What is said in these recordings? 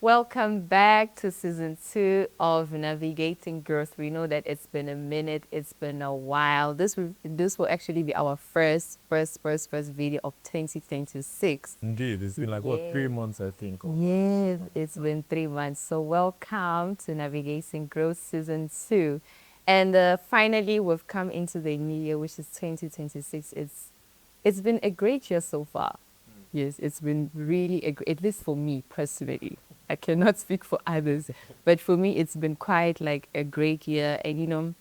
Welcome back to season 2 of Navigating Growth. We know that it's been a minute, it's been a while. This will actually be our first video of 2026. Indeed, it's been like, what, 3 months, I think. Yes, it's been 3 months. So welcome to Navigating Growth season 2. And finally, we've come into the new year, which is 2026. It's been a great year so far. Yes, it's been really, at least for me personally. I cannot speak for others, but for me, it's been quite like a great year. And,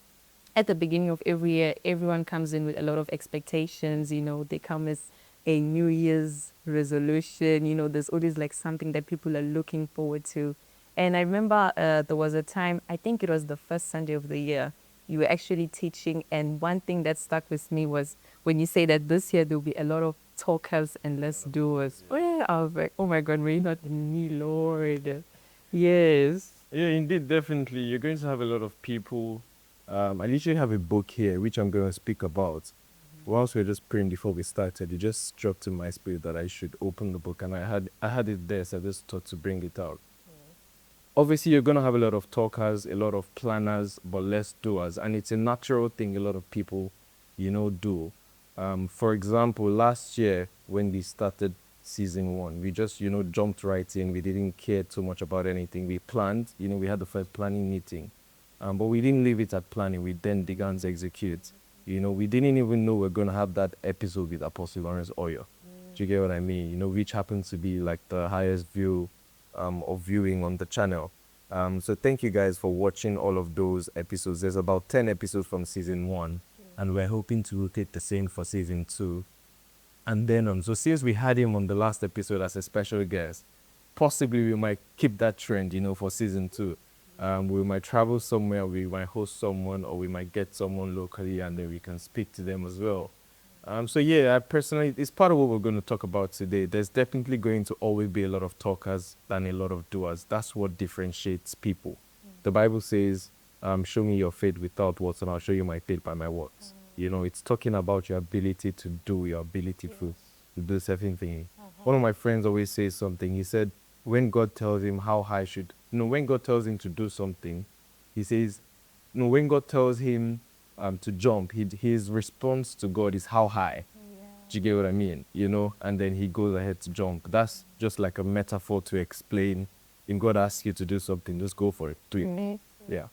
at the beginning of every year, everyone comes in with a lot of expectations. They come as a New Year's resolution. There's always like something that people are looking forward to. And I remember there was a time, I think it was the first Sunday of the year, you were actually teaching. And one thing that stuck with me was when you say that this year there'll be a lot of talkers and less doers. Oh, yeah. I was like, oh my God, may not me, Lord. Yes. Yeah, indeed, definitely. You're going to have a lot of people. I literally have a book here, which I'm going to speak about. Whilst we were just praying before we started, it just struck to my spirit that I should open the book, and I had it there, so I just thought to bring it out. Obviously, you're going to have a lot of talkers, a lot of planners, but less doers. And it's a natural thing a lot of people, do. For example, last year when we started season 1, we just, jumped right in. We didn't care too much about anything. We planned, we had the first planning meeting. But we didn't leave it at planning. We then began to execute. We didn't even know we're going to have that episode with Apostle Lawrence Oyo. Do you get what I mean? Which happens to be like the highest view of viewing on the channel. So thank you guys for watching all of those episodes. There's about 10 episodes from season 1, and we're hoping to rotate the same for season 2. And then so since we had him on the last episode as a special guest, possibly we might keep that trend, for season 2. We might travel somewhere, we might host someone, or we might get someone locally, and then we can speak to them as well. So yeah, I personally, it's part of what we're going to talk about today. There's definitely going to always be a lot of talkers than a lot of doers. That's what differentiates people. The Bible says, show me your faith without words, and I'll show you my faith by my words. It's talking about your ability to do, your ability to do certain things. One of my friends always says something. He said, when God tells him how high when God tells him to do something, he says, when God tells him to jump, his response to God is how high. Yeah. Do you get what I mean? And then he goes ahead to jump. That's just like a metaphor to explain, if God asks you to do something, just go for it. Do it. Mm-hmm. Yeah.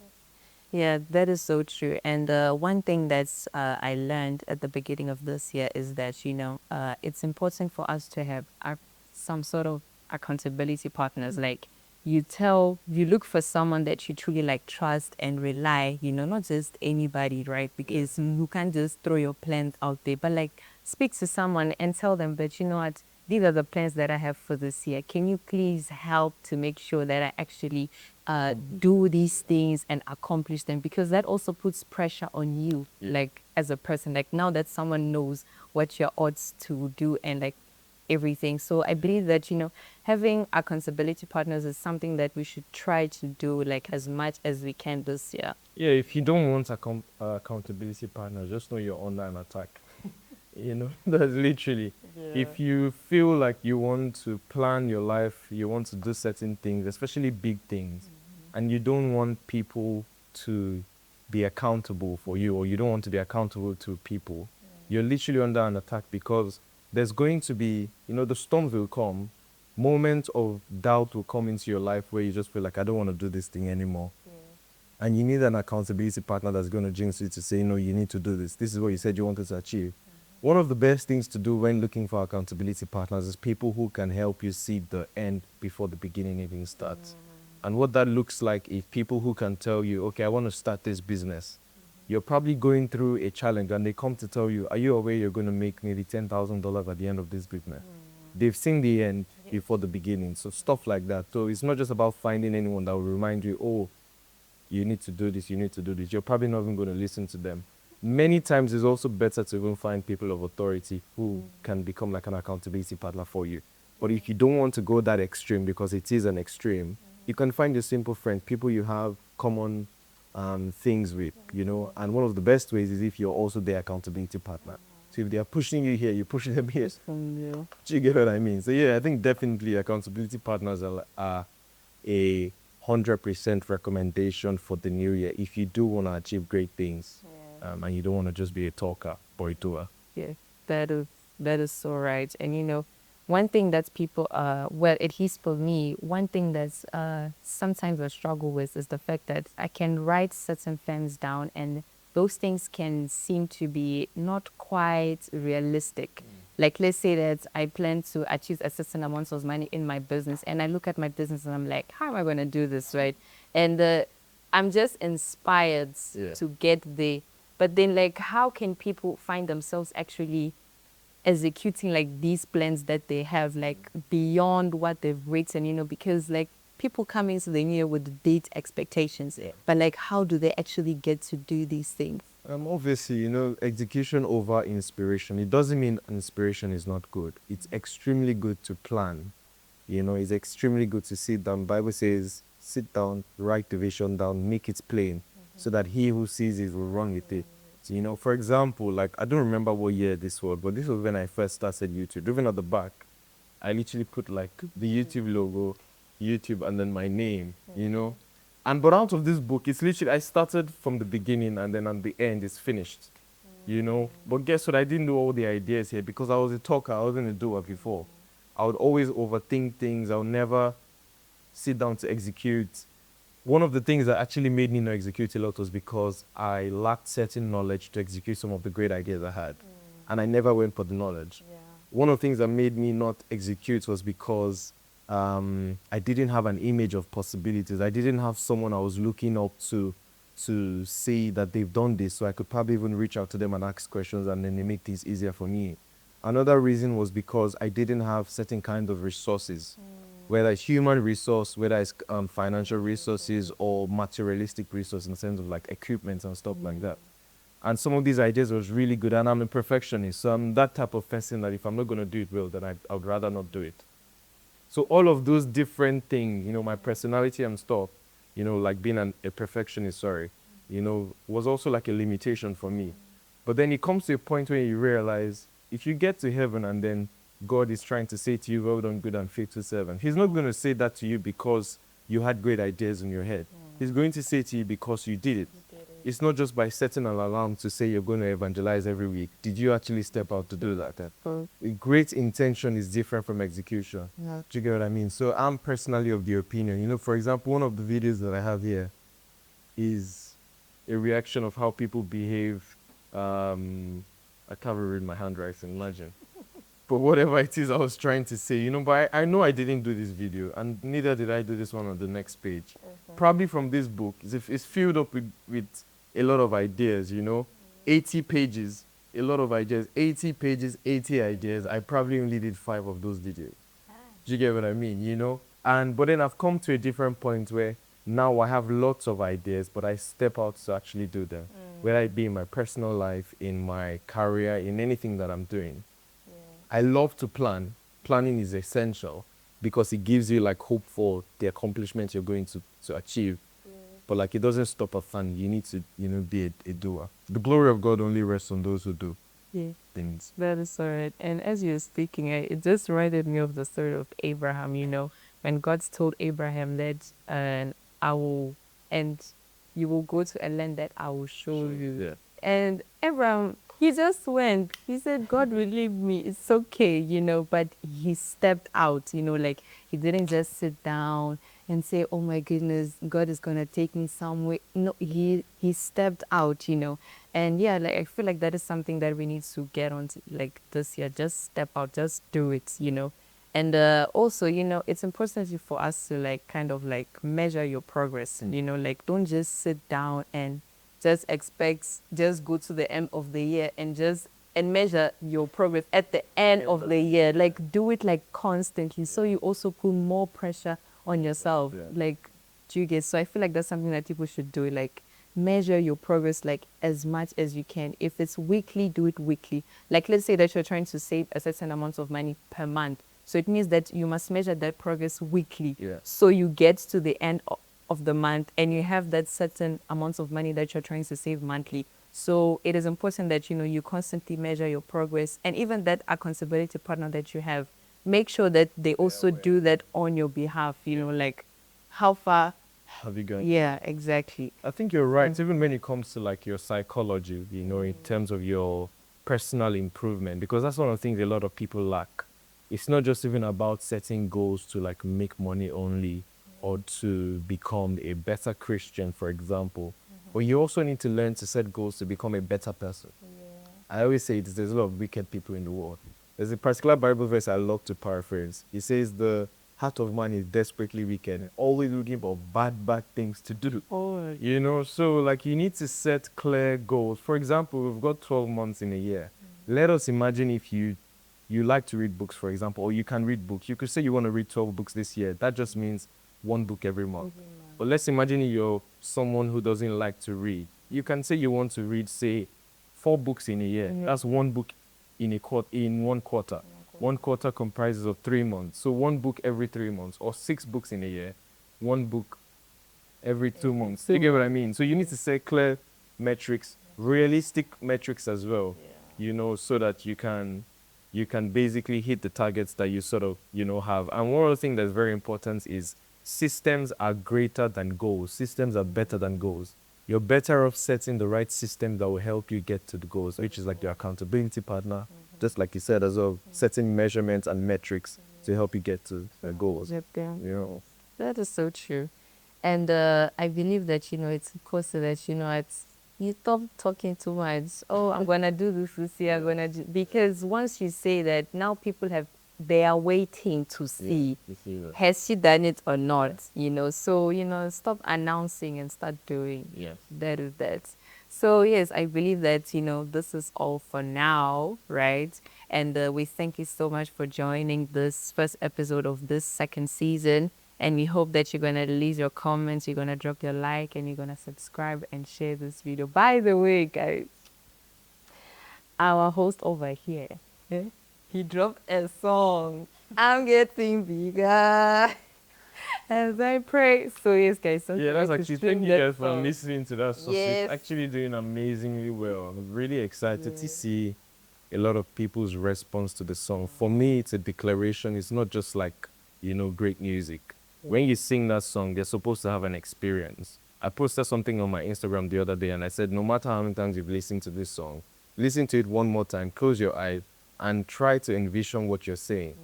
Yeah, that is so true. And one thing that's I learned at the beginning of this year is that, it's important for us to have some sort of accountability partners. Like you look for someone that you truly like trust and rely, not just anybody, right? Because you can't just throw your plans out there, but like speak to someone and tell them, but you know what? These are the plans that I have for this year. Can you please help to make sure that I actually do these things and accomplish them? Because that also puts pressure on you, like as a person. Like now that someone knows what your odds to do and like everything. So I believe that, having accountability partners is something that we should try to do like as much as we can this year. Yeah, if you don't want accountability partner, just know you're under an attack. That's literally, if you feel like you want to plan your life, you want to do certain things, especially big things, and you don't want people to be accountable for you, or you don't want to be accountable to people, you're literally under an attack, because there's going to be, the storms will come, moments of doubt will come into your life where you just feel like, I don't want to do this thing anymore. And you need an accountability partner that's going to jinx you to say, no, you need to do this. This is what you said you wanted to achieve. One of the best things to do when looking for accountability partners is people who can help you see the end before the beginning even starts. And what that looks like is people who can tell you, okay, I want to start this business. You're probably going through a challenge, and they come to tell you, are you aware you're going to make maybe $10,000 at the end of this business? They've seen the end before the beginning. So stuff like that. So it's not just about finding anyone that will remind you, oh, you need to do this, you need to do this. You're probably not even going to listen to them. Many times it's also better to even find people of authority who can become like an accountability partner for you. But if you don't want to go that extreme, because it is an extreme, you can find your simple friends, people you have common things with, and one of the best ways is if you're also their accountability partner. So if they are pushing you here, you push them here. Do you get what I mean? So yeah, I think definitely accountability partners are a 100% recommendation for the new year if you do want to achieve great things, and you don't want to just be a talker or a doer. Yeah, that is that is so right. And one thing that people well, at least for me, one thing that's sometimes I struggle with is the fact that I can write certain things down and those things can seem to be not quite realistic. Like let's say that I plan to achieve a certain amount of money in my business and I look at my business and I'm like, how am I gonna do this, right? And I'm just inspired Yeah. to get there. But then, like, how can people find themselves actually executing like these plans that they have, like beyond what they've written? Because like people come into the new year with date expectations, but like, how do they actually get to do these things? Obviously, execution over inspiration. It doesn't mean inspiration is not good. It's extremely good to plan. It's extremely good to sit down. Bible says, sit down, write the vision down, make it plain, so that he who sees it will run with it. So, for example, like I don't remember what year this was, but this was when I first started YouTube. Even at the back, I literally put like the YouTube logo, YouTube, and. Then my name. And but out of this book, it's literally I started from the beginning and then at the end it's finished. But guess what? I didn't do all the ideas here because I was a talker. I wasn't a doer before. I would always overthink things. I would never sit down to execute. One of the things that actually made me not execute a lot was because I lacked certain knowledge to execute some of the great ideas I had. And I never went for the knowledge. One of the things that made me not execute was because I didn't have an image of possibilities. I didn't have someone I was looking up to see that they've done this, so I could probably even reach out to them and ask questions, and then they make things easier for me. Another reason was because I didn't have certain kind of resources, whether it's human resource, whether it's financial resources or materialistic resources in the sense of like equipment and stuff like that. And some of these ideas was really good, and I'm a perfectionist, so I'm that type of person that if I'm not going to do it well, then I would rather not do it. So all of those different things, my personality and stuff, like being a perfectionist, was also like a limitation for me. But then it comes to a point where you realize if you get to heaven and then God is trying to say to you, well done, good and faithful servant, he's not going to say that to you because you had great ideas in your head. He's going to say to you because you did it. It's not just by setting an alarm to say you're going to evangelize every week. Did you actually step out to do that? A great intention is different from execution. Yeah. Do you get what I mean? So I'm personally of the opinion, for example, one of the videos that I have here is a reaction of how people behave. I can't read my handwriting, imagine. But whatever it is I was trying to say, but I know I didn't do this video, and neither did I do this one on the next page. Probably from this book, it's filled up with a lot of ideas, 80 pages, a lot of ideas, 80 pages, 80 ideas. I probably only did 5 of those videos. Do you get what I mean, But then I've come to a different point where now I have lots of ideas, but I step out to actually do them. Whether it be in my personal life, in my career, in anything that I'm doing. I love to plan. Planning is essential because it gives you like hope for the accomplishments you're going to achieve. But like it doesn't stop at fun. You need to, be a doer. The glory of God only rests on those who do things. That is all right. And as you were speaking, it just reminded me of the story of Abraham, when God told Abraham that I will, and you will go to a land that I will show you. Yeah. And Abraham, he just went. He said, God will leave me. It's okay, but he stepped out, like he didn't just sit down and say, oh my goodness, God is going to take me somewhere. No, he stepped out, And yeah, like I feel like that is something that we need to get on to, like this year. Just step out, just do it, And also, it's important for us to like kind of like measure your progress, like don't just sit down and just just go to the end of the year and measure your progress at the end of the year. Like do it like constantly, so you also put more pressure on yourself. Like, do you get? So I feel like that's something that people should do. Like measure your progress like as much as you can. If it's weekly, do it weekly. Like let's say that you're trying to save a certain amount of money per month. So it means that you must measure that progress weekly. So you get to the end of the month and you have that certain amount of money that you're trying to save monthly. So it is important that, you constantly measure your progress, and even that accountability partner that you have, make sure that they also do that on your behalf, like how far. Have you gone? Yeah, exactly. I think you're right. Even when it comes to like your psychology, in terms of your personal improvement, because that's one of the things a lot of people lack. It's not just even about setting goals to like make money only or to become a better Christian, for example. But you also need to learn to set goals to become a better person. I always say there's a lot of wicked people in the world. There's a particular Bible verse I love to paraphrase. It says, "The heart of man is desperately wicked, always looking for bad things to do." Oh, So like you need to set clear goals. For example, we've got 12 months in a year. Let us imagine if you like to read books, for example, or you can read books. You could say you want to read 12 books this year. That just means one book every month. But let's imagine you're someone who doesn't like to read. You can say you want to read, say, 4 books in a year. That's one book in 1 quarter. 1 quarter comprises of 3 months. So one book every 3 months, or 6 books in a year. One book every 2 months. You get what I mean? So you need to set clear metrics, realistic metrics as well, so that you can basically hit the targets that you sort of, have. And one of the things that's very important is systems are greater than goals. Systems are better than goals. You're better off setting the right system that will help you get to the goals, which is like your accountability partner, just like you said as well, setting measurements and metrics to help you get to the goals. Yep, yeah. That is so true. And I believe that, it's because so that, you stop talking too much. Oh, I'm going to do this year. I'm going to do, because once you say that, now they are waiting to see, has she done it or not, So, stop announcing and start doing. Yes. That is that. So, yes, I believe that, this is all for now, right? And we thank you so much for joining this first episode of this second season. And we hope that you're going to leave your comments, you're going to drop your like, and you're going to subscribe and share this video. By the way, guys, our host over here, he dropped a song. I'm getting bigger as I pray. So yes, guys. Yeah, that's actually, thank you guys for listening to that song. Yes. It's actually doing amazingly well. I'm really excited to see a lot of people's response to the song. For me, it's a declaration. It's not just like, great music. When you sing that song, they're supposed to have an experience. I posted something on my Instagram the other day and I said, no matter how many times you've listened to this song, listen to it one more time, close your eyes, and try to envision what you're saying.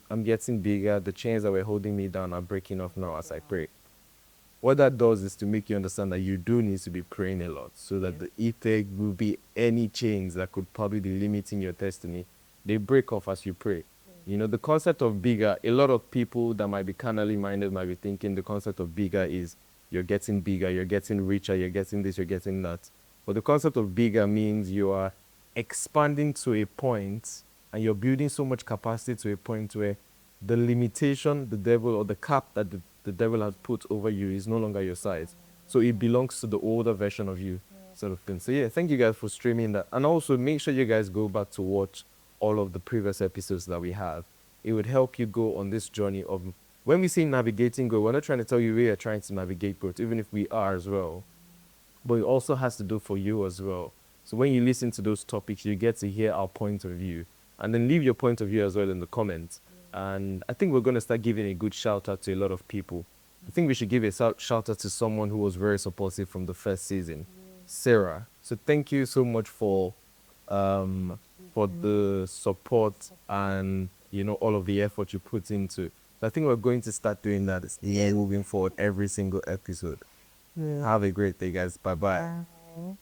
I'm getting bigger. The chains that were holding me down are breaking off now as I pray. What that does is to make you understand that you do need to be praying a lot, so that if there will be any chains that could probably be limiting your destiny, they break off as you pray. The concept of bigger, a lot of people that might be carnally minded might be thinking the concept of bigger is you're getting bigger, you're getting richer, you're getting this, you're getting that. But the concept of bigger means you are expanding to a point and you're building so much capacity to a point where the limitation the devil or the cap that the devil has put over you is no longer your size. So it belongs to the older version of you, sort of thing. So yeah, thank you guys for streaming that. And also make sure you guys go back to watch all of the previous episodes that we have. It would help you go on this journey of, when we say navigating growth, we're not trying to tell you we are trying to navigate growth, even if we are as well. But it also has to do for you as well. So when you listen to those topics, you get to hear our point of view. And then leave your point of view as well in the comments. And I think we're going to start giving a good shout out to a lot of people. I think we should give a shout out to someone who was very supportive from the first season, Sarah. So thank you so much for the support and all of the effort you put into. I think we're going to start doing that moving forward every single episode. Have a great day, guys. Bye-bye. Bye.